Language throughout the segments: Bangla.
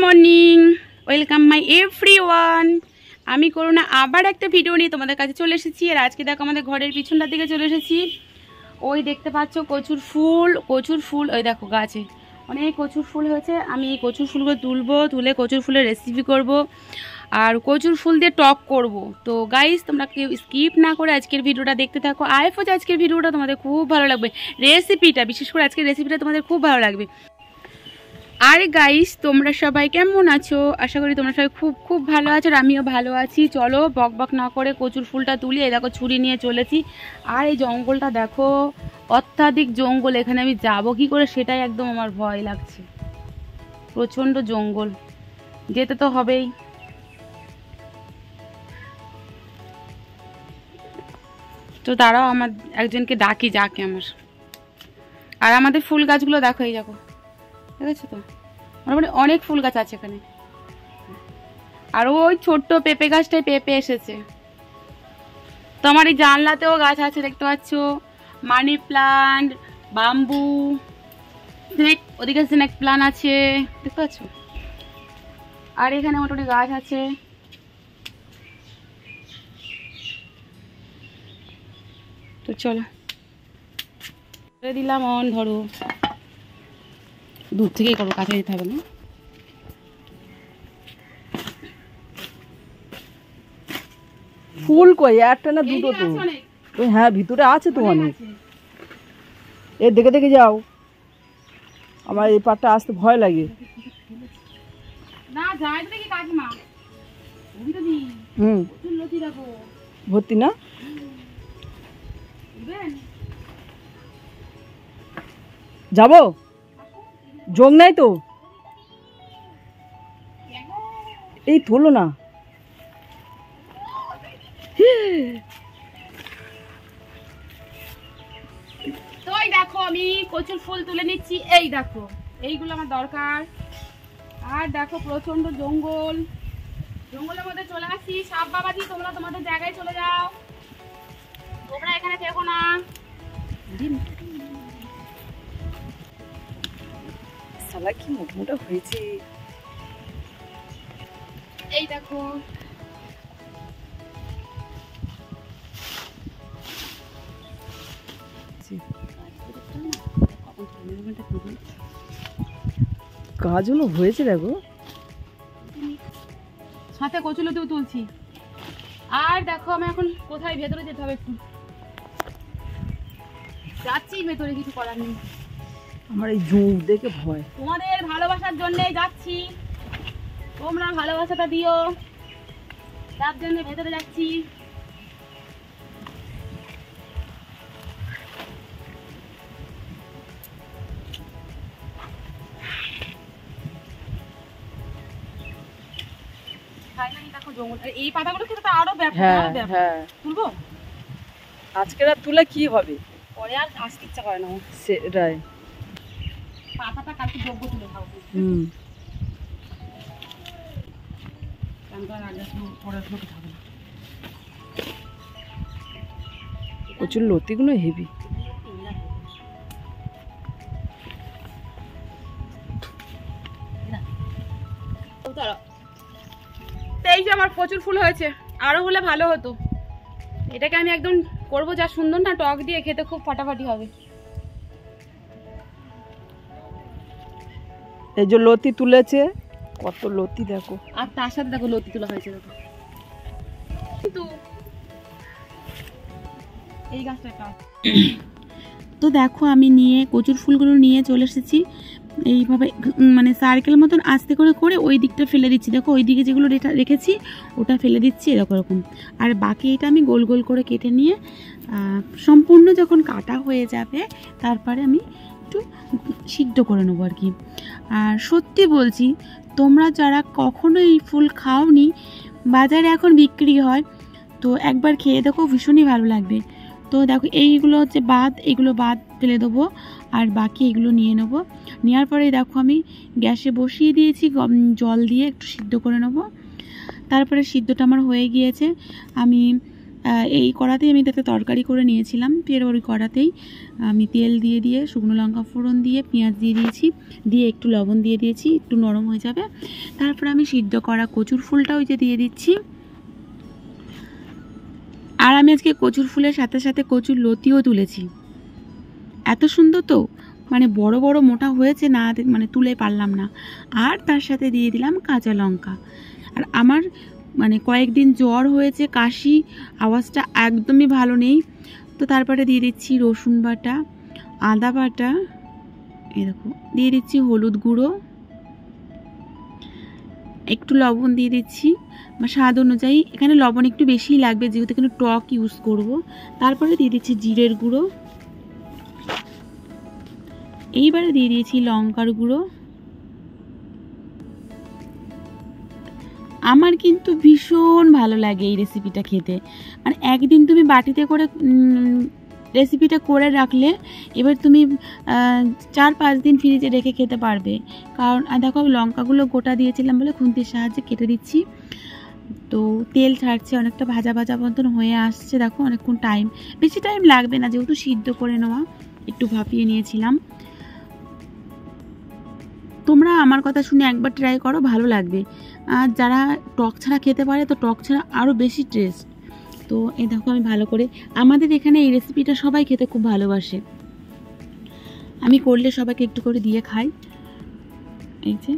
Morning, welcome my everyone. আমি করোনা আবার একটা ভিডিও নিয়ে তোমাদের কাছে চলে এসেছি। আর আজকে দেখো আমাদের ঘরের পিছনটার দিকে চলে এসেছি। ওই দেখতে পাচ্ছ কচুর ফুল, ওই দেখো গাছে অনেক কচুর ফুল হয়েছে। আমি এই কচুর ফুলগুলো তুলে কচুর ফুলের রেসিপি করব আর কচুর ফুল দিয়ে টক করব। তো গাইস, তোমরা কেউ স্কিপ না করে আজকের ভিডিওটা দেখতে থাকো। আই হোপ আজকের ভিডিওটা তোমাদের খুব ভালো লাগবে, রেসিপিটা বিশেষ করে আজকের রেসিপিটা তোমাদের খুব ভালো লাগবে। আর গাইস, তোমরা সবাই কেমন আছো? আশা করি তোমরা সবাই খুব খুব ভালো আছো, আর আমিও ভালো আছি। চলো বক বক না করে কচুর ফুলটা তুলি। এই দেখো ছুরি নিয়ে চলেছি। আর এই জঙ্গলটা দেখো, অত্যাধিক জঙ্গল। এখানে আমি যাব কি করে সেটাই একদম আমার ভয় লাগছে। প্রচণ্ড জঙ্গল, যেতে তো হবেই। তো তারাও আমার একজনকে ডাকি যাকে আমার। আর আমাদের ফুল গাছগুলো দেখো, এই দেখো, দেখেছো তো, মোটামুটি অনেক ফুল গাছ আছে এখানে। আর ওই ছোট্ট পেঁপে গাছটায় পেঁপে এসেছে। তো আমার এই জানলাতেও গাছ আছে, দেখতে পাচ্ছ। মানি প্লান্ট, বাম্বু, স্নেক, ওদিকে স্নেক প্লান্ট আছে, দেখতে পাচ্ছ। আর এখানে মোটামুটি গাছ আছে। তো চলো দিলাম অন, ধরো দূর থেকেই করো, কাছে যেতে হবে না। ফুল কই, একটা না দুটো তো? ওই হ্যাঁ, ভিতরে আছে তো অনেক। এ দেখে দেখে যাও, আমার এই পাটটা আসতে ভয় লাগে। না যায় দেখি কাকিমা, ভর্তি না? যাবো, জং নাই তো? এই তোলো না। তো এই দেখো আমি কচুর ফুল তুলে নিচ্ছি। এই দেখো, এইগুলো আমার দরকার। আর দেখো প্রচন্ড জঙ্গল, জঙ্গলের মধ্যে চলে আসছি। সাপ বাবাজি, তোমরা তোমাদের জায়গায় চলে যাও, তোমরা এখানে থেকো না। শালা কি মোটা হয়েছে। এই দেখো, গাছগুলো হয়েছে দেখো, সাথে কচুলতিও তুলছি। আর দেখো আমি এখন কোথায়, ভেতরে যেতে হবে, একটু যাচ্ছি ভেতরে, কিছু করার নেই। আমার এই ঝোঁক দেখে ভয়। তোমাদের ভালোবাসার জন্যই যাচ্ছি, তোমরা ভালোবাসাটা দিও, তার জন্য ভেতরে যাচ্ছি। এই পাতাগুলো খেতে তো আরো তুলবো। আজকে রাত তুলে কি হবে, পরে আর আসতে ইচ্ছা করে না সেটাই। পাতাটা কালকে যোগ্য তুলে খাবো। প্রচুর লতিগুলো হেভি। এই যে আমার প্রচুর ফুল হয়েছে, আরো হলে ভালো হতো। এটাকে আমি একদম করবো যা সুন্দর না, টক দিয়ে খেতে খুব ফাটাফাটি হবে। এই যে লতি তুলেছে, কত লতি দেখো। আর তার সাথে দেখো লতি তোলা হয়েছে, দেখো। কিন্তু এই গাছটা তো দেখো, আমি কচুর ফুলগুলো নিয়ে চলে এসেছি। এইভাবে মানে সার্কেল মতন আস্তে করে করে ওই দিকটা ফেলে দিচ্ছি। দেখো ওই দিকে যেগুলো রেখেছি ওটা ফেলে দিচ্ছি, এরকম। আর বাকি এটা আমি গোল গোল করে কেটে নিয়ে সম্পূর্ণ যখন কাটা হয়ে যাবে, তারপরে আমি একটু সিদ্ধ করে নেবো আর কি। আর সত্যি বলছি, তোমরা যারা কখনো এই ফুল খাওনি, বাজারে এখন বিক্রি হয়, তো একবার খেয়ে দেখো, ভীষণই ভালো লাগবে। তো দেখো এইগুলো হচ্ছে এগুলো বাদ ফেলে দেবো, আর বাকি এগুলো নিয়ে নেবো। নেওয়ার পরে দেখো আমি গ্যাসে বসিয়ে দিয়েছি, জল দিয়ে একটু সিদ্ধ করে নেবো। তারপরে সিদ্ধটা আমার হয়ে গিয়েছে। আমি এই কড়াতেই আমি তাতে তরকারি করে নিয়েছিলাম। ফের ওই কড়াতেই আমি তেল দিয়ে শুকনো লঙ্কা ফোড়ন দিয়ে পেঁয়াজ দিয়ে দিয়েছি, দিয়ে একটু লবণ দিয়ে দিয়েছি, একটু নরম হয়ে যাবে। তারপর আমি সিদ্ধ করা কচুর ফুলটা ওই যে দিয়ে দিচ্ছি। আর আমি আজকে কচুর ফুলের সাথে সাথে কচুর লতিও তুলেছি। এত সুন্দর তো, মানে বড় বড় মোটা হয়েছে না, মানে তুলে পারলাম না। আর তার সাথে দিয়ে দিলাম কাঁচা লঙ্কা। আর আমার মানে কয়েকদিন জ্বর হয়েছে, কাশি, আওয়াজটা একদমই ভালো নেই। তো তারপরে দিয়ে দিচ্ছি রসুন বাটা, আদা বাটা, এরকম দিয়ে দিচ্ছি হলুদ গুঁড়ো, একটু লবণ দিয়ে দিচ্ছি আমার স্বাদ অনুযায়ী। এখানে লবণ একটু বেশিই লাগবে যেহেতু এখানে টক ইউজ করব। তারপরে দিয়ে দিচ্ছি জিরের গুঁড়ো, এইবারে দিয়ে দিয়েছি লঙ্কার গুঁড়ো। আমার কিন্তু ভীষণ ভালো লাগে এই রেসিপিটা খেতে। মানে একদিন তুমি বাটিতে করে রেসিপিটা করে রাখলে এবার তুমি 4-5 দিন ফ্রিজে রেখে খেতে পারবে। কারণ দেখো লঙ্কাগুলো গোটা দিয়েছিলাম বলে খুন্তির সাহায্যে কেটে দিচ্ছি। তো তেল ছাড়ছে, অনেকটা ভাজা ভাজা মতন হয়ে আসছে। দেখো অনেকক্ষণ টাইম, বেশি টাইম লাগবে না যেহেতু সিদ্ধ করে নেওয়া, একটু ভাপিয়ে নিয়েছিলাম। তোমরা আমার কথা শুনে একবার ট্রাই করো, ভালো লাগবে। আর যারা টক ছাড়া খেতে পারে তো টক ছাড়া আরও বেশি টেস্ট। তো এই দেখো আমি ভালো করে, আমাদের এখানে এই রেসিপিটা সবাই খেতে খুব ভালোবাসে। আমি করলে সবাইকে একটু করে দিয়ে খাই। এই যে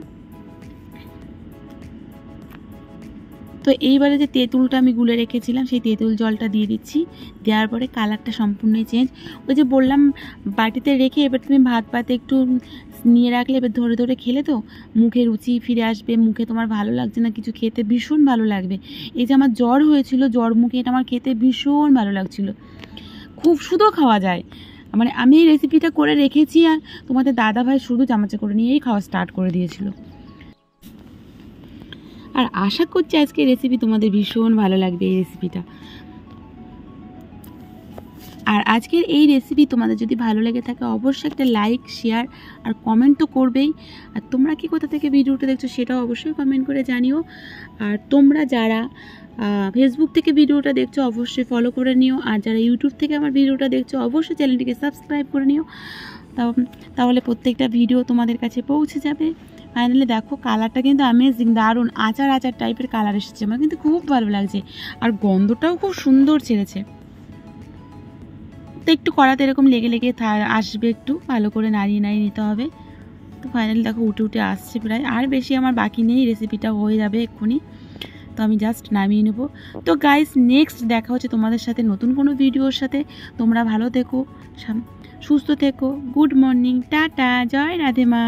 তো এইবারে যে তেঁতুলটা আমি গুলে রেখেছিলাম সেই তেঁতুল জলটা দিয়ে দিচ্ছি। দেওয়ার পরে কালারটা সম্পূর্ণই চেঞ্জ। ওই যে বললাম বাটিতে রেখে এবার তুমি ভাত পাতে একটু নিয়ে রাখলে এবার ধরে ধরে খেলে তো মুখে রুচি ফিরে আসবে, মুখে তোমার ভালো লাগছে না কিছু খেতে, ভীষণ ভালো লাগবে। এই যে আমার জ্বর হয়েছিল, জ্বর মুখে এটা আমার খেতে ভীষণ ভালো লাগছিল, খুব শুধু খাওয়া যায়। মানে আমি এই রেসিপিটা করে রেখেছি আর তোমাদের দাদাভাই শুধু চামচে করে নিয়েই খাওয়া স্টার্ট করে দিয়েছিল। আর আশা করছি আজকের রেসিপি তোমাদের ভীষণ ভালো লাগবে এই রেসিপিটা। আর আজকের এই রেসিপি তোমাদের যদি ভালো লেগে থাকে অবশ্যই একটা লাইক, শেয়ার আর কমেন্ট তো করবেই। আর তোমরা কি কোথা থেকে ভিডিওটা দেখছো সেটাও অবশ্যই কমেন্ট করে জানিও। আর তোমরা যারা ফেসবুক থেকে ভিডিওটা দেখছো অবশ্যই ফলো করে নিও। আর যারা ইউটিউব থেকে আমার ভিডিওটা দেখছো অবশ্যই চ্যানেলটিকে সাবস্ক্রাইব করে নিও, তাহলে প্রত্যেকটা ভিডিও তোমাদের কাছে পৌঁছে যাবে। ফাইনালি দেখো কালারটা কিন্তু অ্যামেজিং, দারুণ আচার আচার টাইপের কালার এসেছে, আমার কিন্তু খুব ভালো লাগছে। আর গন্ধটাও খুব সুন্দর ছেড়েছে। তো একটু কড়াতে এরকম লেগে লেগে আসবে, একটু ভালো করে নাড়িয়ে নাড়িয়ে নিতে হবে। তো ফাইনালি দেখো উঠে উঠে আসছে প্রায়, আর বেশি আমার বাকি নেই, রেসিপিটা হয়ে যাবে এক্ষুনি। তো আমি জাস্ট নামিয়ে নেব। তো গাইস নেক্সট দেখা হচ্ছে তোমাদের সাথে নতুন কোনো ভিডিওর সাথে। তোমরা ভালো থেকো, সুস্থ থেকো। গুড মর্নিং, টাটা, জয় রাধে মা।